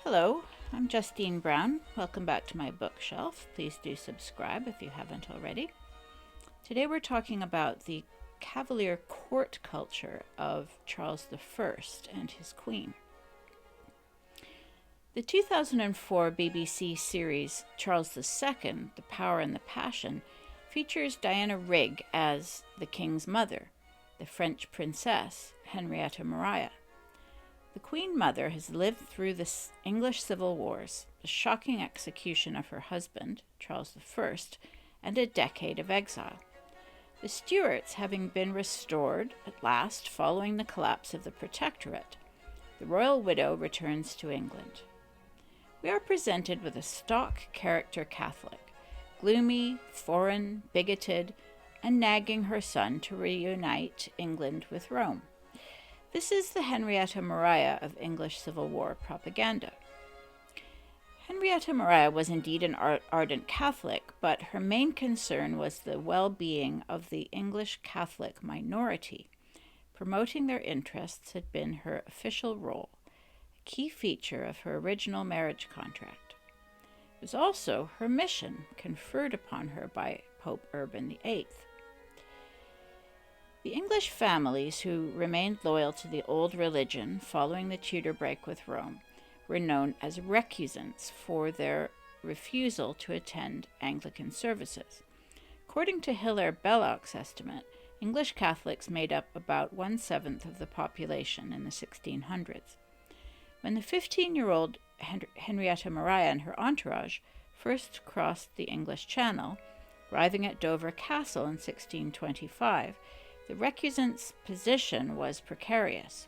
Hello, I'm Justine Brown. Welcome back to my bookshelf. Please do subscribe if you haven't already. Today we're talking about the Cavalier court culture of Charles I and his queen. The 2004 BBC series Charles II, The Power and the Passion, features Diana Rigg as the king's mother, the French princess Henrietta Maria. The Queen Mother has lived through the English Civil Wars, the shocking execution of her husband, Charles I, and a decade of exile. The Stuarts having been restored at last following the collapse of the Protectorate, the royal widow returns to England. We are presented with a stock character Catholic, gloomy, foreign, bigoted, and nagging her son to reunite England with Rome. This is the Henrietta Maria of English Civil War propaganda. Henrietta Maria was indeed an ardent Catholic, but her main concern was the well-being of the English Catholic minority. Promoting their interests had been her official role, a key feature of her original marriage contract. It was also her mission conferred upon her by Pope Urban VIII. The English families who remained loyal to the old religion following the Tudor break with Rome were known as recusants for their refusal to attend Anglican services. According to Hilaire Belloc's estimate, English Catholics made up about 1/7 of the population in the 1600s. When the 15-year-old Henrietta Maria and her entourage first crossed the English Channel, arriving at Dover Castle in 1625, the recusant's position was precarious.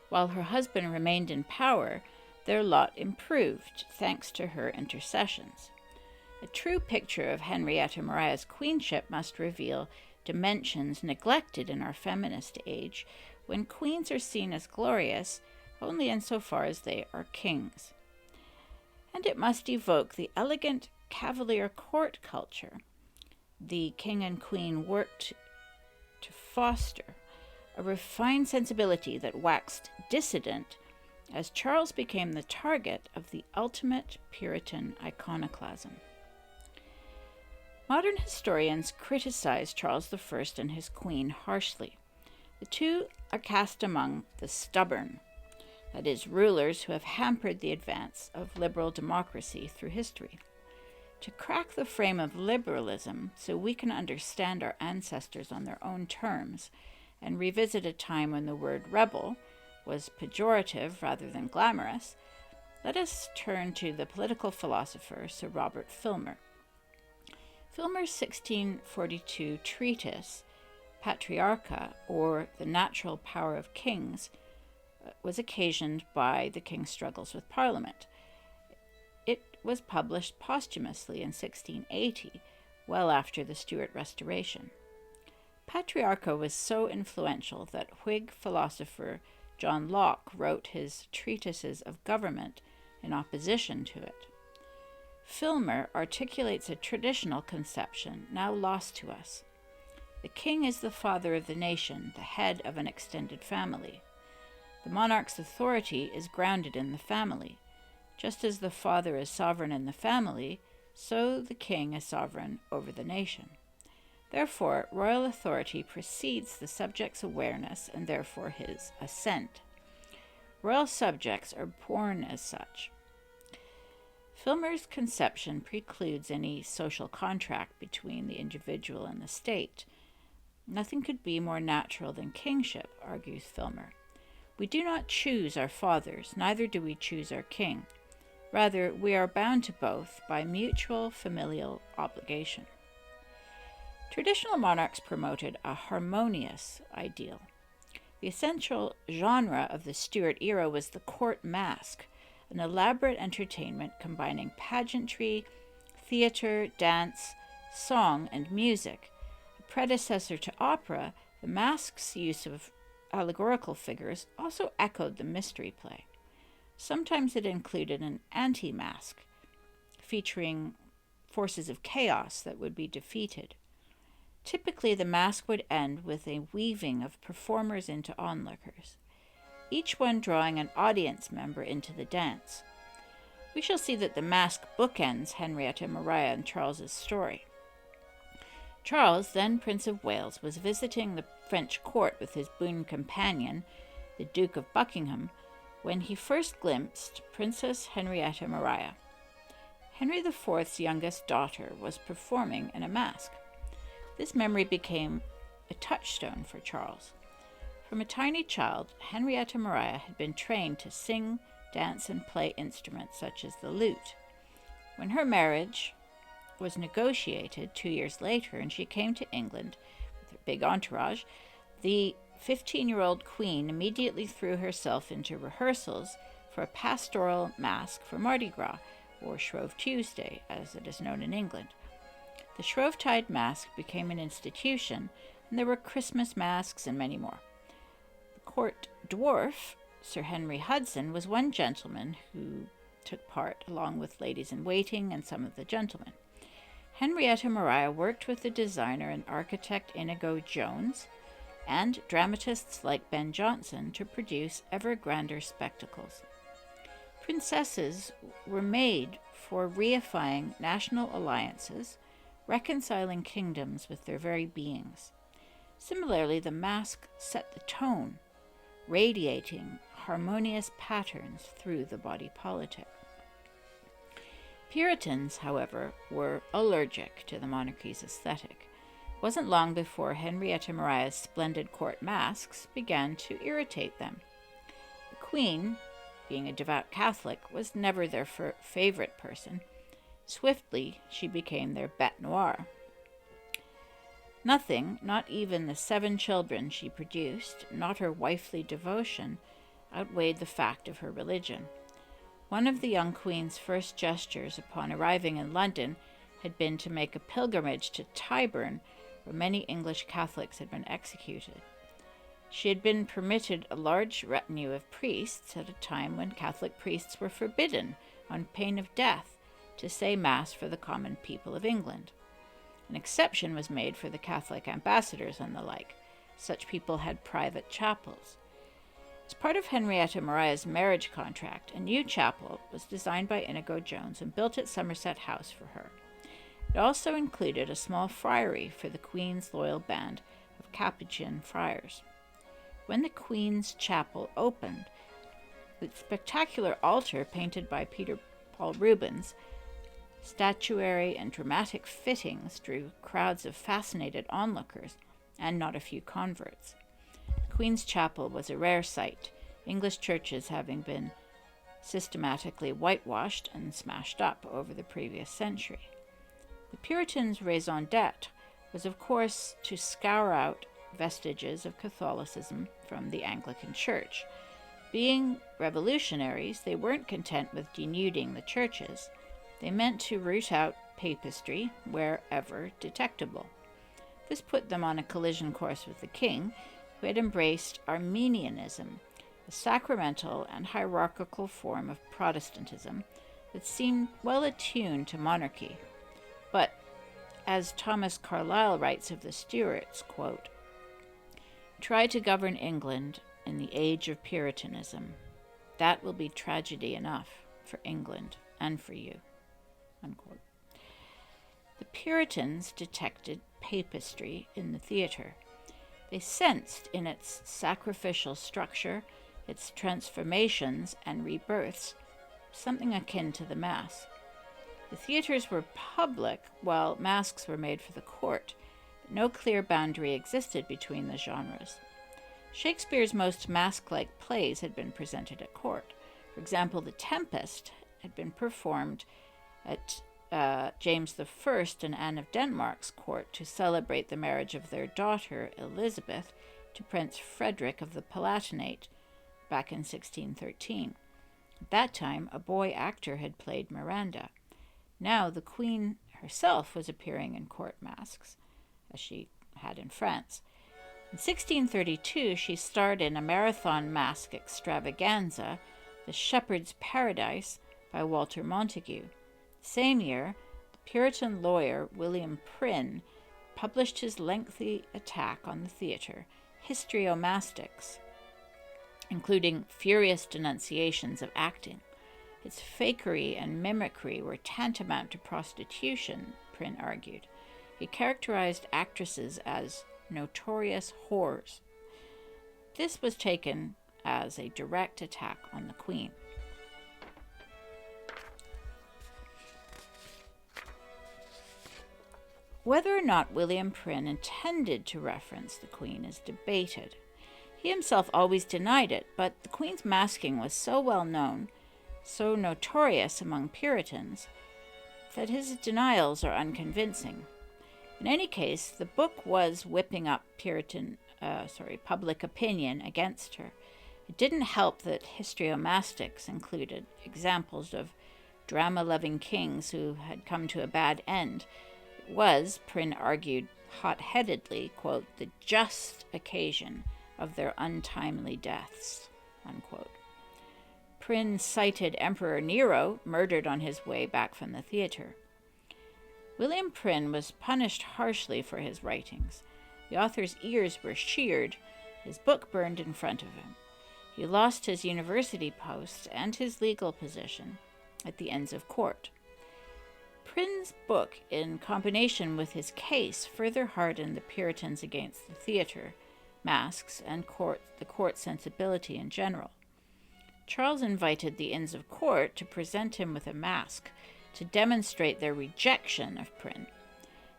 While her husband remained in power, their lot improved thanks to her intercessions. A true picture of Henrietta Maria's queenship must reveal dimensions neglected in our feminist age, when queens are seen as glorious only insofar as they are kings. And it must evoke the elegant Cavalier court culture the king and queen worked to foster, a refined sensibility that waxed dissident as Charles became the target of the ultimate Puritan iconoclasm. Modern historians criticize Charles I and his queen harshly. The two are cast among the stubborn, that is, rulers who have hampered the advance of liberal democracy through history. To crack the frame of liberalism so we can understand our ancestors on their own terms and revisit a time when the word rebel was pejorative rather than glamorous, let us turn to the political philosopher Sir Robert Filmer. Filmer's 1642 treatise, Patriarchy, or The Natural Power of Kings, was occasioned by the king's struggles with Parliament. It was published posthumously in 1680, well after the Stuart Restoration. Patriarchy was so influential that Whig philosopher John Locke wrote his treatises of government in opposition to it. Filmer articulates a traditional conception now lost to us. The king is the father of the nation, the head of an extended family. The monarch's authority is grounded in the family. Just as the father is sovereign in the family, so the king is sovereign over the nation. Therefore, royal authority precedes the subject's awareness and therefore his assent. Royal subjects are born as such. Filmer's conception precludes any social contract between the individual and the state. Nothing could be more natural than kingship, argues Filmer. We do not choose our fathers, neither do we choose our king. Rather, we are bound to both by mutual familial obligation. Traditional monarchs promoted a harmonious ideal. The essential genre of the Stuart era was the court masque, an elaborate entertainment combining pageantry, theater, dance, song, and music. A predecessor to opera, the masque's use of allegorical figures also echoed the mystery play. Sometimes it included an anti-masque, featuring forces of chaos that would be defeated. Typically, the masque would end with a weaving of performers into onlookers. each one drawing an audience member into the dance. We shall see that the masque bookends Henrietta Maria and Charles's story. Charles, then Prince of Wales, was visiting the French court with his boon companion, the Duke of Buckingham, when he first glimpsed Princess Henrietta Maria. Henry IV's youngest daughter was performing in a masque. This memory became a touchstone for Charles. From a tiny child, Henrietta Maria had been trained to sing, dance, and play instruments such as the lute. When her marriage was negotiated 2 years later and she came to England with her big entourage, the 15-year-old queen immediately threw herself into rehearsals for a pastoral masque for Mardi Gras, or Shrove Tuesday, as it is known in England. The Shrovetide masque became an institution, and there were Christmas masques and many more. The court dwarf, Sir Henry Hudson, was one gentleman who took part, along with ladies-in-waiting and some of the gentlemen. Henrietta Maria worked with the designer and architect Inigo Jones and dramatists like Ben Jonson to produce ever grander spectacles. Princesses were made for reifying national alliances, reconciling kingdoms with their very beings. Similarly, the masque set the tone, radiating harmonious patterns through the body politic. Puritans, however, were allergic to the monarchy's aesthetic. It wasn't long before Henrietta Maria's splendid court masques began to irritate them. The Queen, being a devout Catholic, was never their favorite person. Swiftly, she became their bête noire. Nothing, not even the 7 children she produced, not her wifely devotion, outweighed the fact of her religion. One of the young queen's first gestures upon arriving in London had been to make a pilgrimage to Tyburn, where many English Catholics had been executed. She had been permitted a large retinue of priests at a time when Catholic priests were forbidden, on pain of death, to say Mass for the common people of England. An exception was made for the Catholic ambassadors and the like. Such people had private chapels. As part of Henrietta Maria's marriage contract, a new chapel was designed by Inigo Jones and built at Somerset House for her. It also included a small friary for the Queen's loyal band of Capuchin friars. When the Queen's chapel opened, the spectacular altar painted by Peter Paul Rubens, statuary and dramatic fittings drew crowds of fascinated onlookers and not a few converts. The Queen's chapel was a rare sight, English churches having been systematically whitewashed and smashed up over the previous century. The Puritans' raison d'etre was, of course, to scour out vestiges of Catholicism from the Anglican Church. Being revolutionaries, they weren't content with denuding the churches. They meant to root out papistry wherever detectable. This put them on a collision course with the king, who had embraced Arminianism, a sacramental and hierarchical form of Protestantism that seemed well attuned to monarchy. But, as Thomas Carlyle writes of the Stuarts, quote, "Try to govern England in the age of Puritanism. That will be tragedy enough for England and for you." Unquote. The Puritans detected papistry in the theatre. They sensed in its sacrificial structure, its transformations and rebirths, something akin to the Mass. The theatres were public, while masques were made for the court, but no clear boundary existed between the genres. Shakespeare's most masque-like plays had been presented at court. For example, The Tempest had been performed at James I and Anne of Denmark's court to celebrate the marriage of their daughter, Elizabeth, to Prince Frederick of the Palatinate back in 1613. At that time, a boy actor had played Miranda. Now the Queen herself was appearing in court masques, as she had in France. In 1632, she starred in a marathon masque extravaganza, The Shepherd's Paradise by Walter Montague. The same year, the Puritan lawyer William Prynne published his lengthy attack on the theatre, Histriomastics. including furious denunciations of acting. Its fakery and mimicry were tantamount to prostitution, Prynne argued. He characterized actresses as notorious whores. This was taken as a direct attack on the Queen. Whether or not William Prynne intended to reference the Queen is debated. He himself always denied it, but the Queen's masking was so well known, so notorious among Puritans, that his denials are unconvincing. In any case, the book was whipping up public opinion against her. It didn't help that histriomastics included examples of drama-loving kings who had come to a bad end. It was, Prynne argued hot-headedly, quote, the just occasion of their untimely deaths, unquote. Prynne cited Emperor Nero, murdered on his way back from the theatre. William Prynne was punished harshly for his writings. The author's ears were sheared, his book burned in front of him. He lost his university post and his legal position at the Inns of Court. Prynne's book, in combination with his case, further hardened the Puritans against the theatre, masques, and the court sensibility in general. Charles invited the Inns of Court to present him with a masque to demonstrate their rejection of Prynne.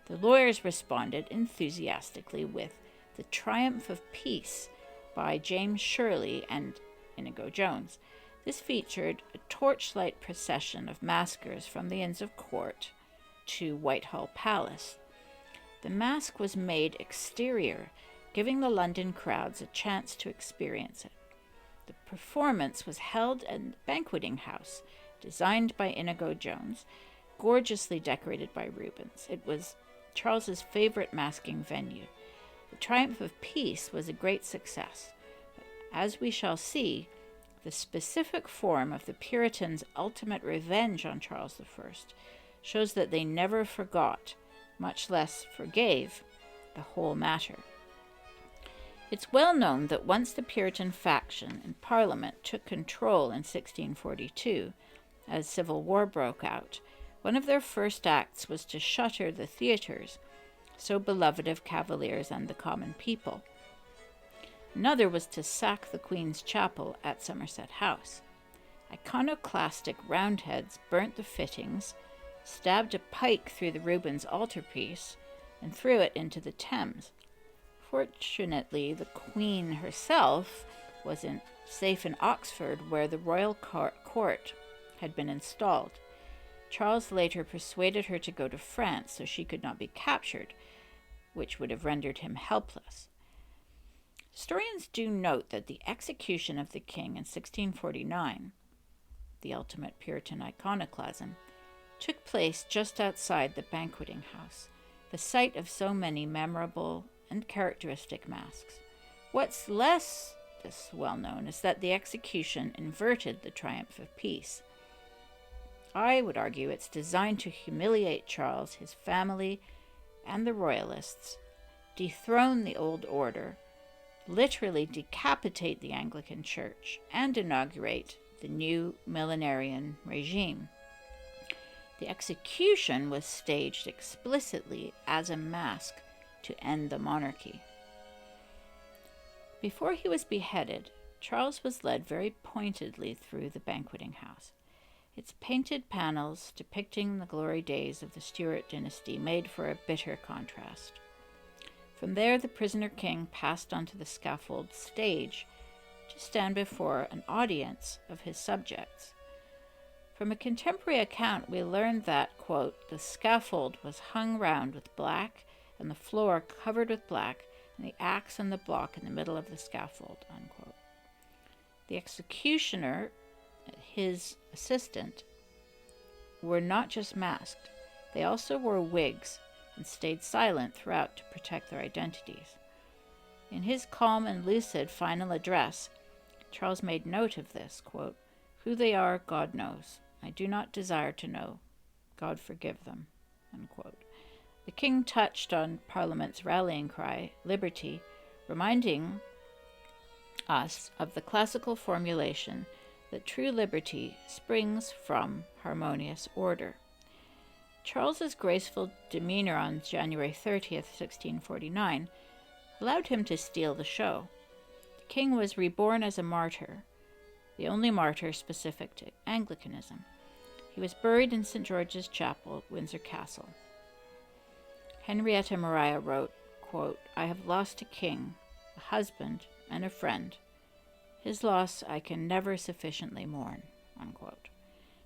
The lawyers responded enthusiastically with The Triumph of Peace by James Shirley and Inigo Jones. This featured a torchlight procession of maskers from the Inns of Court to Whitehall Palace. The masque was made exterior, giving the London crowds a chance to experience it. The performance was held in the banqueting house, designed by Inigo Jones, gorgeously decorated by Rubens. It was Charles's favorite masking venue. The Triumph of Peace was a great success, but as we shall see, the specific form of the Puritans' ultimate revenge on Charles I shows that they never forgot, much less forgave, the whole matter. It's well known that once the Puritan faction in Parliament took control in 1642, as civil war broke out, one of their first acts was to shutter the theatres, so beloved of Cavaliers and the common people. Another was to sack the Queen's Chapel at Somerset House. Iconoclastic Roundheads burnt the fittings, stabbed a pike through the Rubens altarpiece, and threw it into the Thames. Fortunately, the Queen herself was safe in Oxford, where the royal court had been installed. Charles later persuaded her to go to France so she could not be captured, which would have rendered him helpless. Historians do note that the execution of the king in 1649, the ultimate Puritan iconoclasm, took place just outside the banqueting house, the site of so many memorable and characteristic masques. What's less well known is that the execution inverted the Triumph of Peace. I would argue it's designed to humiliate Charles, his family, and the royalists, dethrone the old order, literally decapitate the Anglican Church, and inaugurate the new millenarian regime. The execution was staged explicitly as a masque to end the monarchy. Before he was beheaded, Charles was led very pointedly through the banqueting house. Its painted panels depicting the glory days of the Stuart dynasty made for a bitter contrast. From there, the prisoner king passed onto the scaffold stage to stand before an audience of his subjects. From a contemporary account, we learned that, quote, the scaffold was hung round with black and the floor covered with black, and the axe and the block in the middle of the scaffold, unquote. The executioner, his assistant, were not just masked. They also wore wigs and stayed silent throughout to protect their identities. In his calm and lucid final address, Charles made note of this, quote, who they are, God knows. I do not desire to know. God forgive them, unquote. The king touched on Parliament's rallying cry, liberty, reminding us of the classical formulation that true liberty springs from harmonious order. Charles's graceful demeanor on January 30th, 1649, allowed him to steal the show. The king was reborn as a martyr, the only martyr specific to Anglicanism. He was buried in St. George's Chapel, Windsor Castle. Henrietta Maria wrote, quote, "I have lost a king, a husband, and a friend. His loss I can never sufficiently mourn," unquote.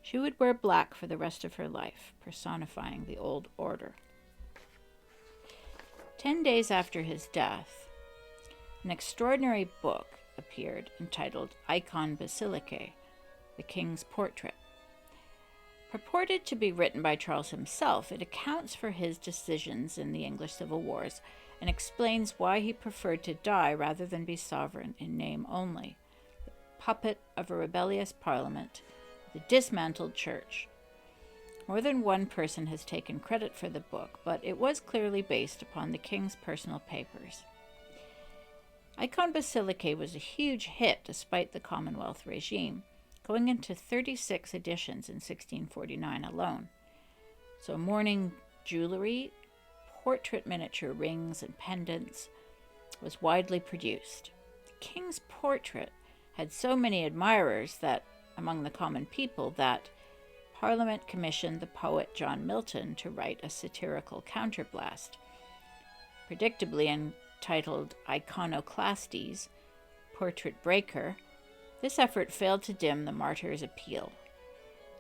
She would wear black for the rest of her life, personifying the old order. 10 days after his death, an extraordinary book appeared entitled Icon Basilicae, the King's Portrait. Purported to be written by Charles himself, it accounts for his decisions in the English Civil Wars and explains why he preferred to die rather than be sovereign in name only, the puppet of a rebellious parliament, the dismantled church. More than one person has taken credit for the book, but it was clearly based upon the king's personal papers. Icon Basilicae was a huge hit despite the Commonwealth regime, going into 36 editions in 1649 alone. So mourning jewelry, portrait miniature rings and pendants was widely produced. The king's portrait had so many admirers that among the common people that Parliament commissioned the poet John Milton to write a satirical counterblast. Predictably entitled Iconoclastes, Portrait Breaker, this effort failed to dim the martyr's appeal.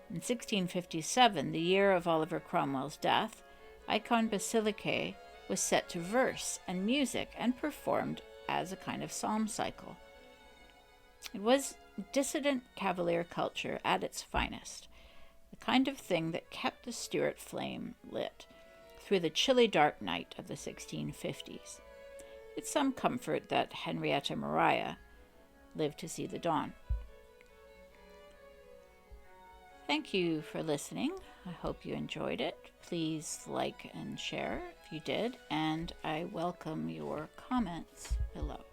In 1657, the year of Oliver Cromwell's death, Icon Basilicae was set to verse and music and performed as a kind of psalm cycle. It was dissident Cavalier culture at its finest, the kind of thing that kept the Stuart flame lit through the chilly dark night of the 1650s. It's some comfort that Henrietta Maria lived to see the dawn. Thank you for listening. I hope you enjoyed it. Please like and share if you did, and I welcome your comments below.